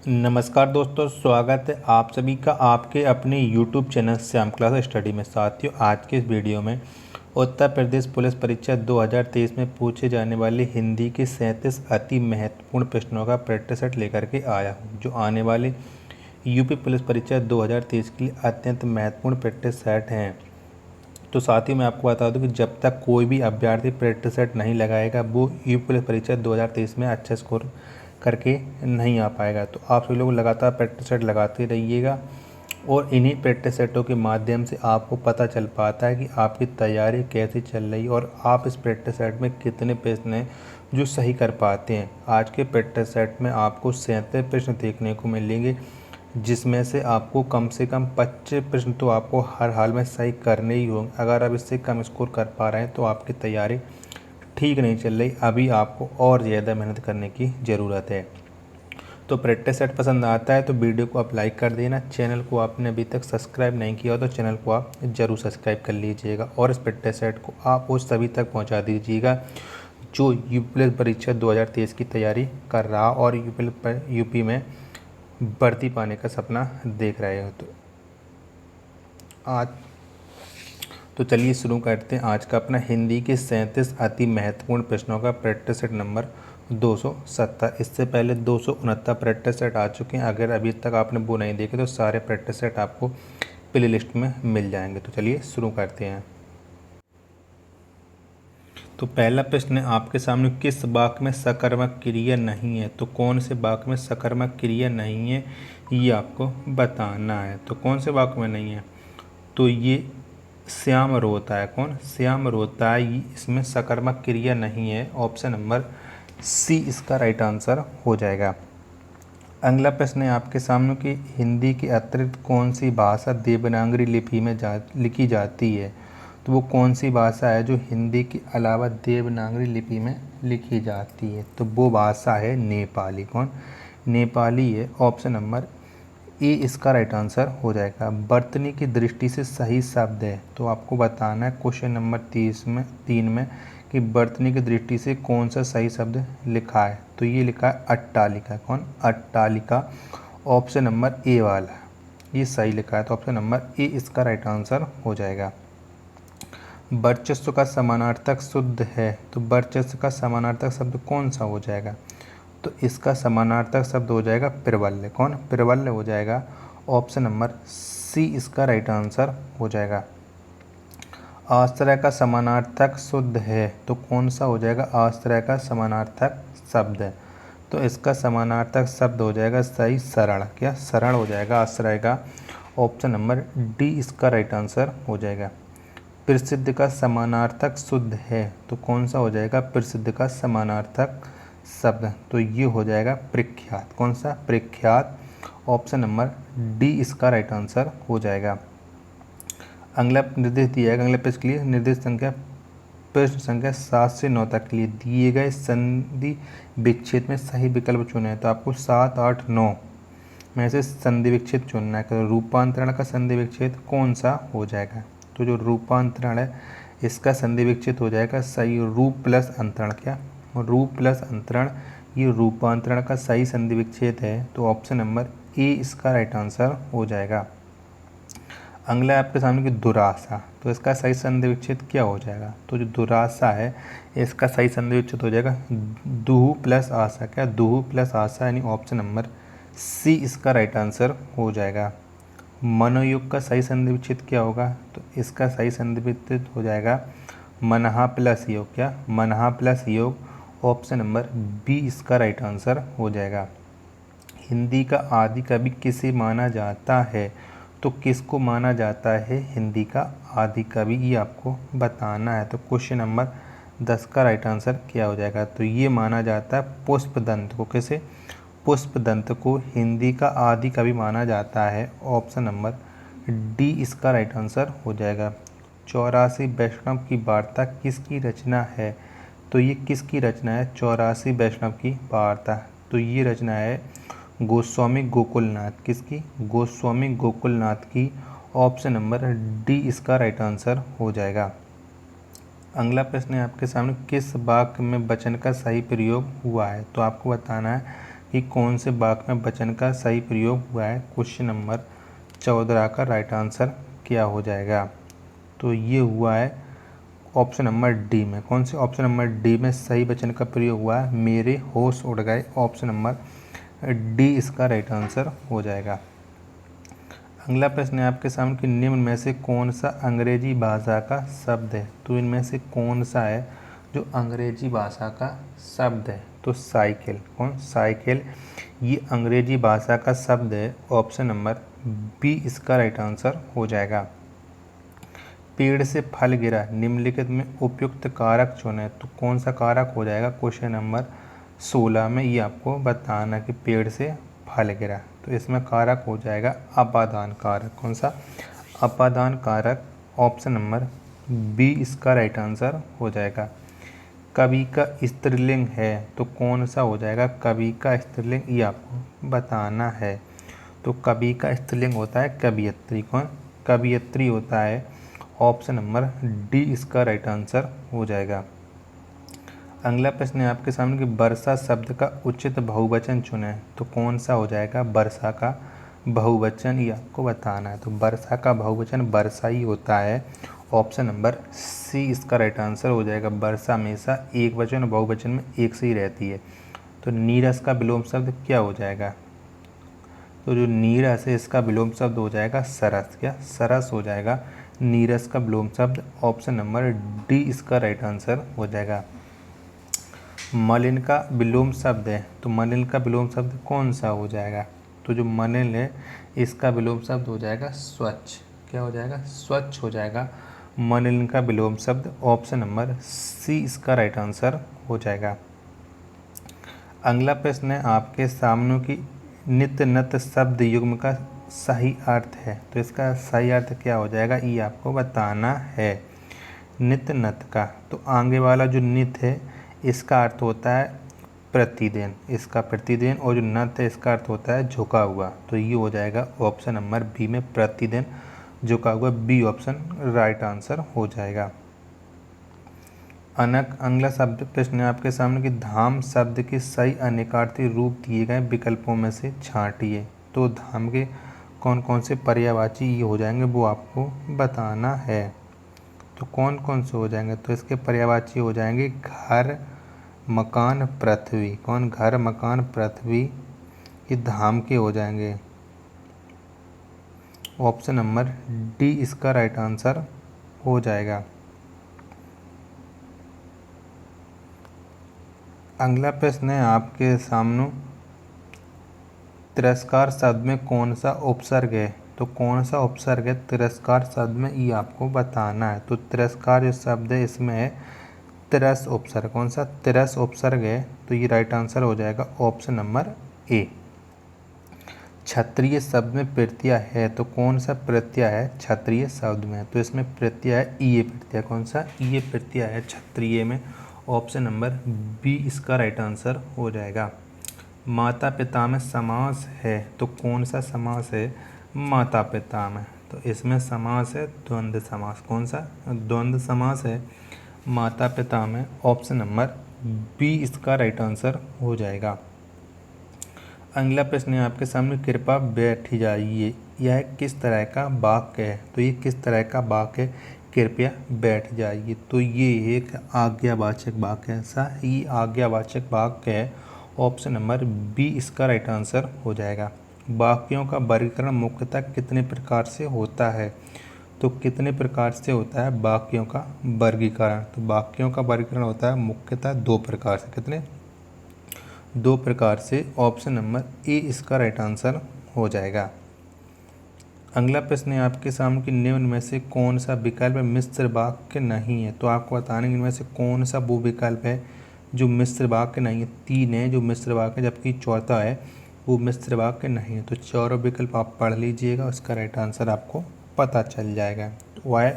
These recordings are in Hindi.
नमस्कार दोस्तों, स्वागत है आप सभी का आपके अपने YouTube channel Shyam class study में। साथियों, आज के इस वीडियो में उत्तर प्रदेश पुलिस परीक्षा 2023 में पूछे जाने वाली हिंदी के 37 अति महत्वपूर्ण प्रश्नों का प्रैक्टिस सेट लेकर के आया हूँ, जो आने वाले यूपी पुलिस परीक्षा 2023 के लिए अत्यंत महत्वपूर्ण प्रैक्टिस सेट हैं। तो साथ ही मैं आपको बता दूं कि जब तक कोई भी अभ्यर्थी प्रैक्टिस सेट नहीं लगाएगा, वो यूपी पुलिस परीक्षा 2023 में अच्छा स्कोर करके नहीं आ पाएगा। तो आप सभी लोग लगातार प्रैक्टिस सेट लगाते रहिएगा और इन्हीं प्रैक्टिस सेटों के माध्यम से आपको पता चल पाता है कि आपकी तैयारी कैसी चल रही है और आप इस प्रैक्टिस सेट में कितने प्रश्न हैं जो सही कर पाते हैं। आज के प्रैक्टिस सेट में आपको 37 प्रश्न देखने को मिलेंगे, जिसमें से आपको कम से कम 25 प्रश्न तो आपको हर हाल में सही करने ही होंगे। अगर आप इससे कम स्कोर कर पा रहे हैं तो आपकी तैयारी ठीक नहीं चल रही, अभी आपको और ज़्यादा मेहनत करने की ज़रूरत है। तो प्रैक्टिस सेट पसंद आता है तो वीडियो को आप लाइक कर देना। चैनल को आपने अभी तक सब्सक्राइब नहीं किया तो चैनल को आप ज़रूर सब्सक्राइब कर लीजिएगा और इस प्रैक्टिस सेट को आप उस सभी तक पहुंचा दीजिएगा जो यूपी पुलिस परीक्षा 2023 की तैयारी कर रहा और यूपी में भर्ती पाने का सपना देख रहे हो। तो चलिए शुरू करते हैं आज का अपना हिंदी के 37 अति महत्वपूर्ण प्रश्नों का प्रैक्टिस सेट नंबर 270। इससे पहले 269 प्रैक्टिस सेट आ चुके हैं। अगर अभी तक आपने वो नहीं देखे तो सारे प्रैक्टिस सेट आपको प्ले लिस्ट में मिल जाएंगे। तो चलिए शुरू करते हैं। तो पहला प्रश्न है आपके सामने, किस वाक्य में सकर्मक क्रिया नहीं है? तो कौन से वाक्य में सकर्मक क्रिया नहीं है ये आपको बताना है। तो कौन से वाक्य में नहीं है? तो ये श्याम रोता है। कौन? श्याम रोता है, इसमें सकर्मक क्रिया नहीं है। ऑप्शन नंबर सी इसका राइट आंसर हो जाएगा। अगला प्रश्न है आपके सामने कि हिंदी के अतिरिक्त कौन सी भाषा देवनागरी लिपि में लिखी जाती है? तो वो कौन सी भाषा है जो हिंदी के अलावा देवनागरी लिपि में लिखी जाती है? तो वो भाषा है नेपाली। कौन? नेपाली है। ऑप्शन नंबर ए इसका राइट आंसर हो जाएगा। वर्तनी की दृष्टि से सही शब्द है, तो आपको बताना है क्वेश्चन नंबर 3 में कि वर्तनी की दृष्टि से कौन सा सही शब्द लिखा है। तो ये लिखा है अट्टालिका। कौन? अट्टालिका। ऑप्शन नंबर ए वाला ये सही लिखा है, तो ऑप्शन नंबर ए इसका राइट आंसर हो जाएगा। वर्चस्व का समानार्थक शुद्ध है, तो वर्चस्व का समानार्थक शब्द कौन सा हो जाएगा? तो इसका समानार्थक शब्द हो जाएगा प्रबल्य। कौन? प्रबल्य हो जाएगा। ऑप्शन नंबर सी इसका राइट आंसर हो जाएगा। आश्रय का समानार्थक शुद्ध है, तो कौन सा हो जाएगा? आश्रय का समानार्थक शब्द है, तो इसका समानार्थक शब्द हो जाएगा सही शरण। क्या? शरण हो जाएगा आश्रय का। ऑप्शन नंबर डी इसका राइट आंसर हो जाएगा। प्रसिद्ध का समानार्थक शुद्ध है, तो कौन सा हो जाएगा? प्रसिद्ध का समानार्थक शब्द, तो ये हो जाएगा प्रख्यात। कौन सा? प्रख्यात। ऑप्शन नंबर डी इसका राइट आंसर हो जाएगा। अगला निर्देश दिया है अगले पेज के लिए। प्रश्न संख्या 7 से 9 तक के लिए दिए गए संधि विच्छेद में सही विकल्प चुना है। तो आपको 7, 8, 9 में से संधि विच्छेद चुनना है। तो रूपांतरण का संधि विच्छेद कौन सा हो जाएगा? तो जो रूपांतरण है इसका संधि विच्छेद हो जाएगा सही रूप प्लस अंतरण। क्या? रूप प्लस अंतरण, ये रूपांतरण का सही संधि विच्छेद है, तो ऑप्शन नंबर ए इसका राइट आंसर हो जाएगा। अगला है आपके सामने की दुराशा, तो इसका सही संधि विच्छेद क्या हो जाएगा? तो जो दुराशा है इसका सही संधि विच्छेद हो जाएगा दुहु प्लस आशा। क्या? दुहु प्लस आशा, यानी ऑप्शन नंबर सी इसका राइट आंसर हो जाएगा। मनोयोग का सही संधि विच्छेद क्या होगा? तो इसका सही संधि विच्छेद हो जाएगा मनहा प्लस योग। क्या? मनहा प्लस योग। ऑप्शन नंबर बी इसका राइट आंसर हो जाएगा। हिंदी का आदि कवि किसे माना जाता है? तो किसको माना जाता है हिंदी का आदि कवि, ये आपको बताना है। तो क्वेश्चन नंबर 10 का राइट आंसर क्या हो जाएगा? तो ये माना जाता है पुष्पदंत को। किसे? पुष्पदंत को हिंदी का आदि कवि माना जाता है। ऑप्शन नंबर डी इसका राइट आंसर हो जाएगा। 84 वैष्णव की वार्ता किसकी रचना है? तो ये किसकी रचना है 84 वैष्णव की वार्ता? तो ये रचना है गोस्वामी गोकुलनाथ। किसकी? गोस्वामी गोकुलनाथ की। ऑप्शन नंबर डी इसका राइट आंसर हो जाएगा। अगला प्रश्न है आपके सामने, किस वाक्य में वचन का सही प्रयोग हुआ है? तो आपको बताना है कि कौन से वाक्य में वचन का सही प्रयोग हुआ है। क्वेश्चन नंबर 14 का राइट आंसर क्या हो जाएगा? तो ये हुआ है ऑप्शन नंबर डी में। कौन से ऑप्शन नंबर डी में सही वचन का प्रयोग हुआ है? मेरे होश उड़ गए। ऑप्शन नंबर डी इसका राइट आंसर हो जाएगा। अगला प्रश्न है आपके सामने कि निम्न में से कौन सा अंग्रेजी भाषा का शब्द है? तो इनमें से कौन सा है जो अंग्रेजी भाषा का शब्द है? तो साइकिल। कौन? साइकिल ये अंग्रेजी भाषा का शब्द है। ऑप्शन नंबर बी इसका राइट आंसर हो जाएगा। पेड़ से फल गिरा, निम्नलिखित में उपयुक्त कारक चुने। तो कौन सा कारक हो जाएगा? क्वेश्चन नंबर 16 में ये आपको बताना कि पेड़ से फल गिरा। तो इसमें कारक हो जाएगा अपादान कारक। कौन सा? अपादान कारक। ऑप्शन नंबर बी इसका राइट आंसर हो जाएगा। कवि का स्त्रीलिंग है तो कौन सा हो जाएगा? कवि का स्त्रीलिंग ये आपको बताना है। तो कवि का स्त्रीलिंग होता है कवियत्री। कौन? कवियत्री होता है। ऑप्शन नंबर डी इसका राइट आंसर हो जाएगा। अगला प्रश्न है आपके सामने कि वर्षा शब्द का उचित बहुवचन चुने। तो कौन सा हो जाएगा वर्षा का बहुवचन? ये आपको बताना है। तो वर्षा का बहुवचन वर्षा ही होता है। ऑप्शन नंबर सी इसका राइट आंसर हो जाएगा। वर्षा हमेशा एक वचन और बहुवचन में एक से ही रहती है। तो नीरस का विलोम शब्द क्या हो जाएगा? तो जो नीरस है इसका विलोम शब्द हो जाएगा सरस। क्या? सरस हो जाएगा नीरस का विलोम शब्द। ऑप्शन नंबर डी इसका राइट आंसर हो जाएगा। मलिन का विलोम शब्द है तो मलिन का विलोम शब्द कौन सा हो जाएगा? तो जो मलिन है इसका विलोम शब्द हो जाएगा स्वच्छ। क्या हो जाएगा? स्वच्छ हो जाएगा मलिन का विलोम शब्द। ऑप्शन नंबर सी इसका राइट आंसर हो जाएगा। अगला प्रश्न है आपके सामने की नित्य नत शब्द युग्म का सही अर्थ है। तो इसका सही अर्थ क्या हो जाएगा ये आपको बताना है। नित्य नत का तो आगे वाला जो नित है इसका अर्थ होता है प्रतिदिन। इसका प्रतिदिन। और जो नत है इसका अर्थ होता है झुका हुआ। तो ये हो जाएगा ऑप्शन नंबर बी में प्रतिदिन झुका हुआ। बी ऑप्शन राइट आंसर हो जाएगा। अनक अगला शब्द प्रश्न है आपके सामने कि धाम शब्द के सही अनेकार्थी रूप दिए गए विकल्पों में से छांटिए। तो धाम के कौन कौन से पर्यायवाची ये हो जाएंगे वो आपको बताना है। तो कौन कौन से हो जाएंगे? तो इसके पर्यायवाची हो जाएंगे घर, मकान, पृथ्वी। कौन? घर, मकान, पृथ्वी ये धाम के हो जाएंगे। ऑप्शन नंबर डी इसका राइट आंसर हो जाएगा। अगला प्रश्न है आपके सामने तिरस्कार शब्द में कौन सा उपसर्ग है? तो कौन सा उपसर्ग है तिरस्कार शब्द में ये आपको बताना है। तो तिरस्कार जो शब्द है इसमें है तिरस उपसर्ग। कौन सा? तिरस उपसर्ग है। तो ये राइट आंसर हो जाएगा ऑप्शन नंबर ए। क्षत्रिय शब्द में प्रत्यय है तो कौन सा प्रत्यय है क्षत्रिय शब्द में? तो इसमें प्रत्यय है ईय प्रत्यय। कौन सा? ईय प्रत्यय है क्षत्रिय में। ऑप्शन नंबर बी इसका राइट आंसर हो जाएगा। माता पिता में समास है तो कौन सा समास है माता पिता में? तो इसमें समास है द्वंद्व समास। कौन सा? द्वंद्व समास है माता पिता में। ऑप्शन नंबर बी इसका राइट आंसर हो जाएगा। अगला प्रश्न है आपके सामने कृपया बैठ जाइए। यह किस तरह का वाक्य है? तो ये किस तरह का वाक्य है कृपया बैठ जाइए? तो ये एक आज्ञावाचक वाक्य है। ऐसा ही आज्ञावाचक वाक्य है। ऑप्शन नंबर बी इसका राइट आंसर हो जाएगा। वाक्यों का वर्गीकरण मुख्यतः कितने प्रकार से होता है? तो कितने प्रकार से होता है वाक्यों का वर्गीकरण? तो वाक्यों का वर्गीकरण होता है मुख्यतः दो प्रकार से। कितने? दो प्रकार से। ऑप्शन नंबर ए इसका राइट आंसर हो जाएगा। अगला प्रश्न है आपके सामने कि निम्न में से कौन सा विकल्प मिश्र वाक्य नहीं है? तो आपको बताने इनमें से कौन सा वो विकल्प है जो मिश्र वाक्य नहीं है। तीन है जो मिश्र वाक्य जबकि चौथा है वो मिश्र वाक्य नहीं है। तो चारों विकल्प आप पढ़ लीजिएगा, उसका राइट आंसर आपको पता चल जाएगा। तो वह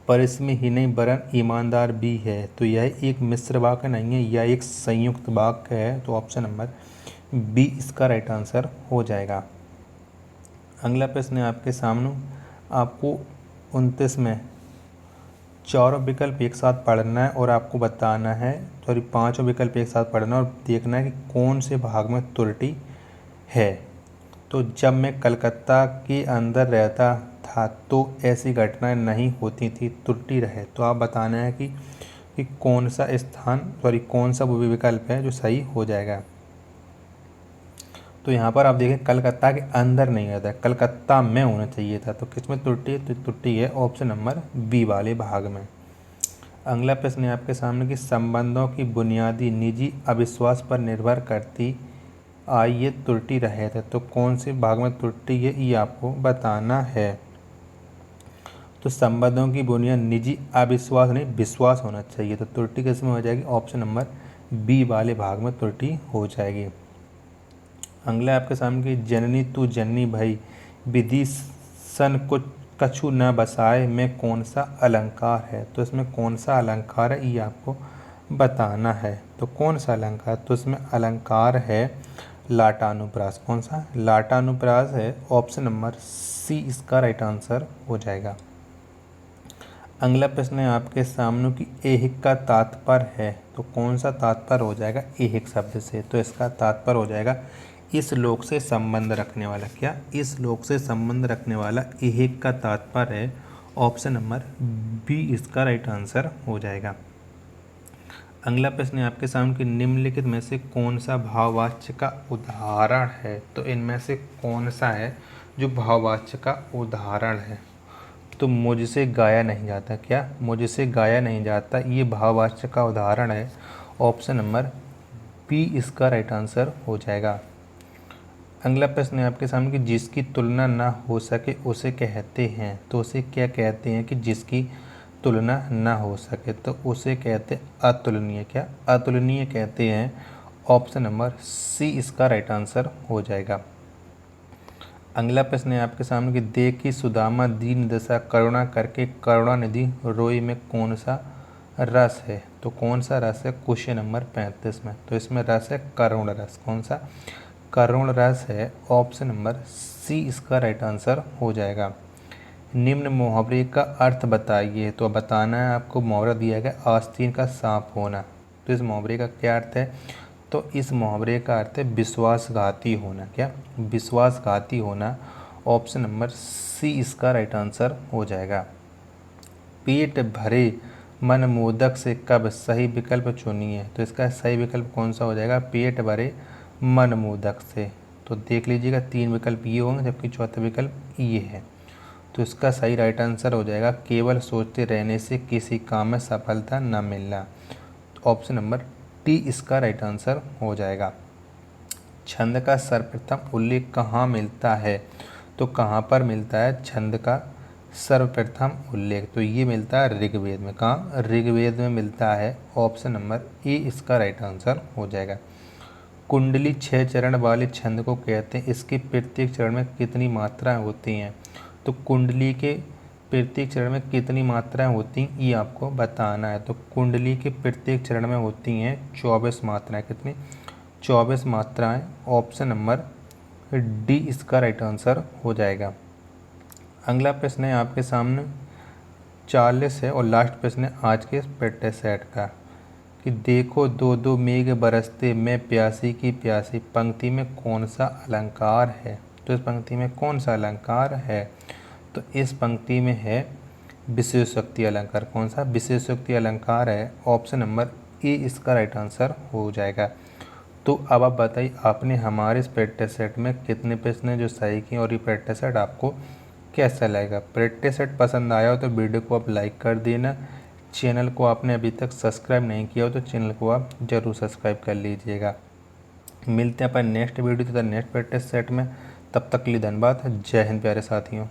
पर इसमें ही नहीं वरन ईमानदार भी है। तो यह एक मिश्र वाक्य नहीं है, यह एक संयुक्त वाक्य है। तो ऑप्शन नंबर बी इसका राइट आंसर हो जाएगा। अगला प्रश्न है आपके सामने आपको 29 में चारों विकल्प एक साथ पढ़ना है और आपको बताना है, सॉरी 5 विकल्प एक साथ पढ़ना है और देखना है कि कौन से भाग में त्रुटि है। तो जब मैं कलकत्ता के अंदर रहता था तो ऐसी घटनाएं नहीं होती थी, त्रुटि रहे। तो आप बताना है कि कौन सा स्थान, सॉरी कौन सा वो विकल्प है जो सही हो जाएगा। तो यहाँ पर आप देखें कलकत्ता के अंदर नहीं रहता, कलकत्ता में होना चाहिए था। तो किस में त्रुटि है? तो त्रुटि है ऑप्शन नंबर बी वाले भाग में। अगला प्रश्न है आपके सामने कि संबंधों की बुनियादी निजी अविश्वास पर निर्भर करती आई ये त्रुटि रहे थे। तो कौन से भाग में त्रुटि है ये आपको बताना है। तो संबंधों की बुनियाद निजी अविश्वास नहीं, विश्वास होना चाहिए। तो त्रुटि किस में हो जाएगी? ऑप्शन नंबर बी वाले भाग में त्रुटि हो जाएगी। अगला आपके सामने की जननी तू जननी भई विधि सन को कछु न बसाए में कौन सा अलंकार है। तो इसमें कौन सा अलंकार है ये आपको बताना है। तो कौन सा अलंकार? तो इसमें अलंकार है लाटानुप्रास। कौन सा? लाटानुप्रास है। ऑप्शन नंबर सी इसका राइट आंसर हो जाएगा। अगला प्रश्न है आपके सामने कि ऐहिक का तात्पर्य है। तो कौन सा तात्पर्य हो जाएगा ऐहिक शब्द से? तो इसका तात्पर्य हो जाएगा इस लोक से संबंध रखने वाला। क्या? इस लोक से संबंध रखने वाला ऐहिक का तात्पर्य है। ऑप्शन नंबर बी इसका राइट आंसर हो जाएगा। अगला प्रश्न है आपके सामने कि निम्नलिखित में से कौन सा भाववाच्य का उदाहरण है। तो इनमें से कौन सा है जो भाववाच्य का उदाहरण है? तो मुझसे गाया नहीं जाता। क्या? मुझसे गाया नहीं जाता ये भाववाच्य का उदाहरण है। ऑप्शन नंबर बी इसका राइट आंसर हो जाएगा। अगला प्रश्न है आपके सामने कि जिसकी तुलना ना हो सके उसे कहते हैं। तो उसे क्या कहते हैं कि जिसकी तुलना ना हो सके? तो उसे कहते अतुलनीय। क्या? अतुलनीय कहते हैं। ऑप्शन नंबर सी इसका राइट आंसर हो जाएगा। अगला प्रश्न है आपके सामने कि देखी सुदामा दीन दशा करुणा करके करुणानिधि रोई में कौन सा रस है। तो कौन सा रस है? क्वेश्चन नंबर 35 में। तो इसमें रस है करुण रस। कौन सा? करुण रस है। ऑप्शन नंबर सी इसका राइट आंसर हो जाएगा। निम्न मुहावरे का अर्थ बताइए। तो बताना है आपको, मुहावरा दिया गया आस्तीन का सांप होना। तो इस मुहावरे का क्या अर्थ है? तो इस मुहावरे का अर्थ है विश्वासघाती होना। क्या? विश्वासघाती होना। ऑप्शन नंबर सी इसका राइट आंसर हो जाएगा। पेट भरे मन मोदक से कब सही विकल्प चुनिए। तो इसका सही विकल्प कौन सा हो जाएगा? पेट भरे मन मोदक से। तो देख लीजिएगा 3 विकल्प ये होंगे जबकि चौथा विकल्प ये है। तो इसका सही राइट आंसर हो जाएगा केवल सोचते रहने से किसी काम में सफलता न मिलना। ऑप्शन नंबर डी इसका राइट आंसर हो जाएगा। छंद का सर्वप्रथम उल्लेख कहाँ मिलता है? तो कहाँ पर मिलता है छंद का सर्वप्रथम उल्लेख? तो ये मिलता है ऋग्वेद में। कहाँ? ऋग्वेद में मिलता है। ऑप्शन नंबर ए इसका राइट आंसर हो जाएगा। कुंडली 6 चरण वाले छंद को कहते हैं। इसके प्रत्येक चरण में कितनी मात्राएं होती हैं? तो कुंडली के प्रत्येक चरण में कितनी मात्राएं होती हैं ये आपको बताना है। तो कुंडली के प्रत्येक चरण में होती हैं 24 मात्राएं। कितनी? 24 मात्राएं। ऑप्शन नंबर डी इसका राइट आंसर हो जाएगा। अगला प्रश्न है आपके सामने 40 है और लास्ट प्रश्न है आज के प्रैक्टिस सेट का कि देखो दो दो मेघ बरसते मैं प्यासी की प्यासी पंक्ति में कौन सा अलंकार है? तो इस पंक्ति में कौन सा अलंकार है? तो इस पंक्ति में है विशेषोक्ति अलंकार। कौन सा? विशेषोक्ति अलंकार है। ऑप्शन नंबर ए इसका राइट आंसर हो जाएगा। तो अब आप बताइए आपने हमारे इस प्रैक्टिस सेट में कितने प्रश्न जो सही किए और ये प्रैक्टिस सेट आपको कैसा लगेगा? प्रैक्टिस सेट पसंद आया हो तो वीडियो को आप लाइक कर देना। चैनल को आपने अभी तक सब्सक्राइब नहीं किया हो तो चैनल को आप ज़रूर सब्सक्राइब कर लीजिएगा। मिलते हैं अपन नेक्स्ट वीडियो तथा नेक्स्ट प्रैक्टिस सेट में। तब तक के लिए धन्यवाद। जय हिंद प्यारे साथियों।